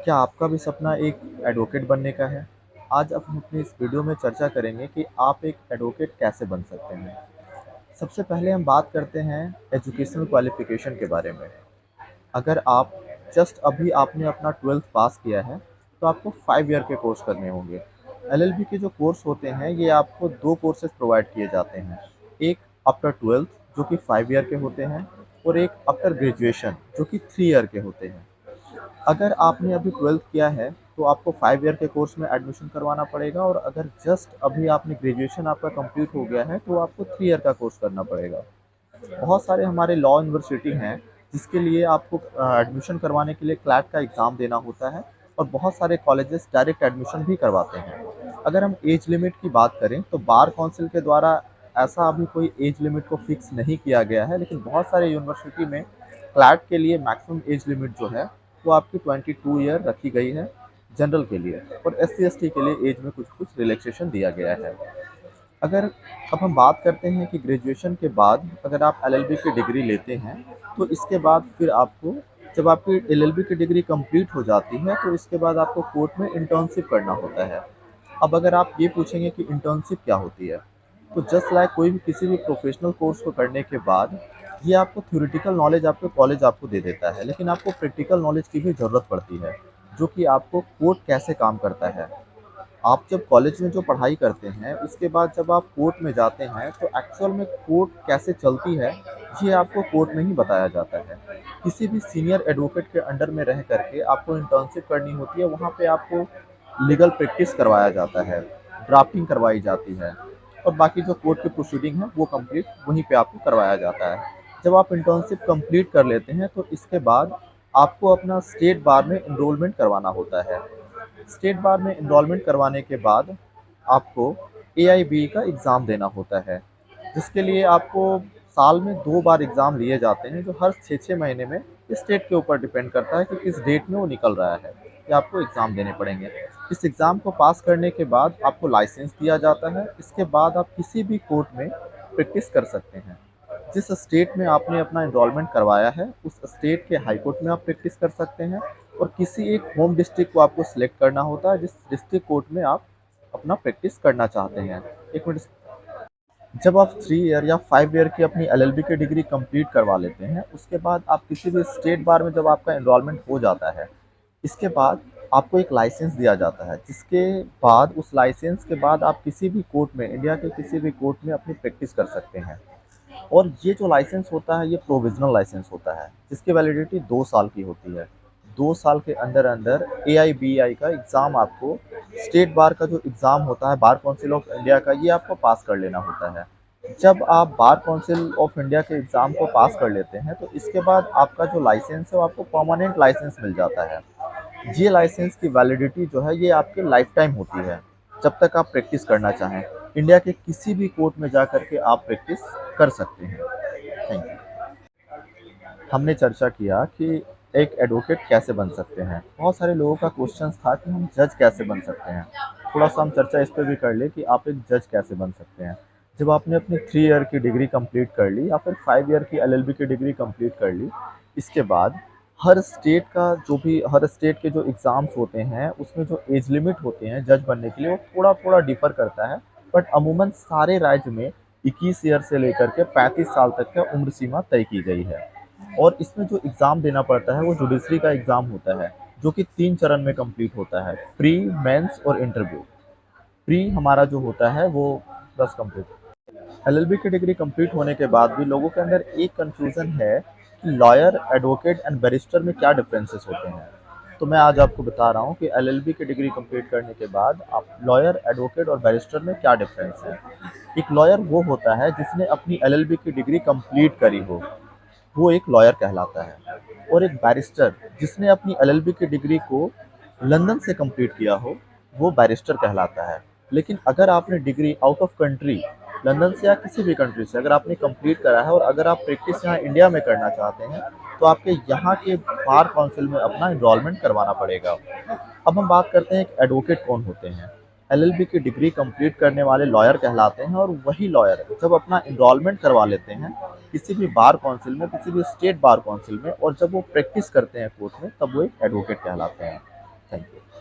क्या आपका भी सपना एक एडवोकेट बनने का है? आज हम अपनी इस वीडियो में चर्चा करेंगे कि आप एक एडवोकेट कैसे बन सकते हैं। सबसे पहले हम बात करते हैं एजुकेशनल क्वालिफ़िकेशन के बारे में। अगर आप जस्ट अभी आपने अपना 12th पास किया है, तो आपको 5 ईयर के कोर्स करने होंगे। एलएलबी के जो कोर्स होते हैं, ये आपको 2 कोर्सेज़ प्रोवाइड किए जाते हैं। एक आफ्टर 12th जो कि 5 ईयर के होते हैं और एक आफ्टर ग्रेजुएशन जो कि 3 ईयर के होते हैं। अगर आपने अभी 12th किया है, तो आपको 5 ईयर के कोर्स में एडमिशन करवाना पड़ेगा और अगर जस्ट अभी आपने ग्रेजुएशन आपका कंप्लीट हो गया है, तो आपको 3 ईयर का कोर्स करना पड़ेगा। बहुत सारे हमारे लॉ यूनिवर्सिटी हैं, जिसके लिए आपको एडमिशन करवाने के लिए क्लैट का एग्ज़ाम देना होता है और बहुत सारे कॉलेजेस डायरेक्ट एडमिशन भी करवाते हैं। अगर हम एज लिमिट की बात करें, तो बार काउंसिल के द्वारा ऐसा अभी कोई एज लिमिट को फिक्स नहीं किया गया है, लेकिन बहुत सारे यूनिवर्सिटी में क्लैट के लिए मैक्सिमम एज लिमिट जो है, वो आपकी 22 ईयर रखी गई है जनरल के लिए और एससी/एसटी के लिए एज में कुछ-कुछ रिलैक्सेशन दिया गया है। अगर अब हम बात करते हैं कि ग्रेजुएशन के बाद अगर आप एलएलबी की डिग्री लेते हैं, तो इसके बाद फिर आपको जब आपकी एलएलबी की डिग्री कंप्लीट हो जाती है, तो इसके बाद आपको कोर्ट में इंटर्नशिप करना होता है। अब अगर आप ये पूछेंगे कि इंटर्नशिप क्या होती है, तो जस्ट लाइक कोई भी किसी भी प्रोफेशनल कोर्स को करने के बाद ये आपको थ्योरेटिकल नॉलेज आपके कॉलेज आपको दे देता है, लेकिन आपको प्रैक्टिकल नॉलेज की भी ज़रूरत पड़ती है, जो कि आपको कोर्ट कैसे काम करता है। आप जब कॉलेज में जो पढ़ाई करते हैं, उसके बाद जब आप कोर्ट में जाते हैं, तो एक्चुअल में कोर्ट कैसे चलती है, ये आपको कोर्ट में ही बताया जाता है। किसी भी सीनियर एडवोकेट के अंडर में रह करके आपको इंटर्नशिप करनी होती है, वहाँ पे आपको लीगल प्रैक्टिस करवाया जाता है, ड्राफ्टिंग करवाई जाती है और बाकी जो कोर्ट की प्रोसीडिंग है, वो कंप्लीट वहीं पे आपको करवाया जाता है। जब आप इंटर्नशिप कंप्लीट कर लेते हैं, तो इसके बाद आपको अपना स्टेट बार में एनरोलमेंट करवाना होता है। स्टेट बार में एनरोलमेंट करवाने के बाद आपको एआईबी का एग्ज़ाम देना होता है, जिसके लिए आपको साल में 2 बार एग्ज़ाम लिए जाते हैं, जो हर 6-6 महीने में स्टेट के ऊपर डिपेंड करता है कि किस डेट में वो निकल रहा है, कि आपको एग्ज़ाम देने पड़ेंगे। इस एग्ज़ाम को पास करने के बाद आपको लाइसेंस दिया जाता है, इसके बाद आप किसी भी कोर्ट में प्रैक्टिस कर सकते हैं। जिस स्टेट में आपने अपना एनरोलमेंट करवाया है, उस स्टेट के हाई कोर्ट में आप प्रैक्टिस कर सकते हैं और किसी एक होम डिस्ट्रिक्ट को आपको सिलेक्ट करना होता है, जिस डिस्ट्रिक्ट कोर्ट में आप अपना प्रैक्टिस करना चाहते हैं। एक मिनट। जब आप 3 ईयर या 5 ईयर की अपनी एलएलबी की डिग्री कंप्लीट करवा लेते हैं, उसके बाद आप किसी भी स्टेट बार में जब आपका एनरोलमेंट हो जाता है, इसके बाद आपको एक लाइसेंस दिया जाता है, जिसके बाद उस लाइसेंस के बाद आप किसी भी कोर्ट में, इंडिया के किसी भी कोर्ट में अपनी प्रैक्टिस कर सकते हैं। और ये जो लाइसेंस होता है, ये प्रोविज़नल लाइसेंस होता है, जिसकी वैलिडिटी 2 साल की होती है। 2 साल के अंदर-अंदर एआईबीआई का एग्ज़ाम आपको, स्टेट बार का जो एग्ज़ाम होता है, बार काउंसिल ऑफ इंडिया का, ये आपको पास कर लेना होता है। जब आप बार काउंसिल ऑफ इंडिया के एग्ज़ाम को पास कर लेते हैं, तो इसके बाद आपका जो लाइसेंस है, वो आपको परमानेंट लाइसेंस मिल जाता है। ये लाइसेंस की वैलिडिटी जो है, ये आपकी लाइफ़ टाइम होती है, जब तक आप प्रैक्टिस करना चाहें। इंडिया के किसी भी कोर्ट में जा कर के आप प्रैक्टिस कर सकते हैं। Thank you. हमने चर्चा किया कि एक एडवोकेट कैसे बन सकते हैं। बहुत सारे लोगों का क्वेश्चन था कि हम जज कैसे बन सकते हैं। थोड़ा-सा हम चर्चा इस पे भी कर लें कि आप एक जज कैसे बन सकते हैं। जब आपने अपनी 3 ईयर की डिग्री कंप्लीट कर ली या फिर 5 ईयर की एलएलबी की डिग्री कंप्लीट कर ली, इसके बाद हर स्टेट के जो एग्ज़ाम्स होते हैं, उसमें जो एज लिमिट होते हैं जज बनने के लिए, वो थोड़ा-थोड़ा डिफ़र करता है। बट अमूमन सारे राज्य में 21 ईयर से लेकर के 35 साल तक का उम्र सीमा तय की गई है। और इसमें जो एग्ज़ाम देना पड़ता है, वो जुडिशरी का एग्ज़ाम होता है, जो कि 3 चरण में कंप्लीट होता है, प्री, मेंस और इंटरव्यू। प्री हमारा जो होता है, वो बस कंप्लीट। एलएलबी की डिग्री कंप्लीट होने के बाद भी लोगों के अंदर एक कन्फ्यूज़न है कि लॉयर, एडवोकेट एंड बैरिस्टर में क्या डिफरेंसेस होते हैं। तो मैं आज आपको बता रहा हूँ कि एलएलबी की डिग्री कंप्लीट करने के बाद आप लॉयर, एडवोकेट और बैरिस्टर में क्या डिफरेंस है। एक लॉयर वो होता है जिसने अपनी एलएलबी की डिग्री कंप्लीट करी हो, वो एक लॉयर कहलाता है। और एक बैरिस्टर जिसने अपनी एलएलबी की डिग्री को लंदन से कंप्लीट किया हो, वो बैरिस्टर कहलाता है। लेकिन अगर आपने degree out of country, London से या किसी भी कंट्री से अगर आपने कंप्लीट करा है और अगर आप प्रैक्टिस यहाँ इंडिया में करना चाहते हैं, तो आपके यहाँ के बार काउंसिल में अपना एनरोलमेंट करवाना पड़ेगा। अब हम बात करते हैं कि एडवोकेट कौन होते हैं। एलएलबी की डिग्री कंप्लीट करने वाले लॉयर कहलाते हैं और वही लॉयर जब अपना एनरोलमेंट करवा लेते हैं किसी भी बार काउंसिल में, किसी भी स्टेट बार काउंसिल में, और जब वो प्रैक्टिस करते हैं कोर्ट में, तब वो एक एडवोकेट कहलाते हैं। Thank you.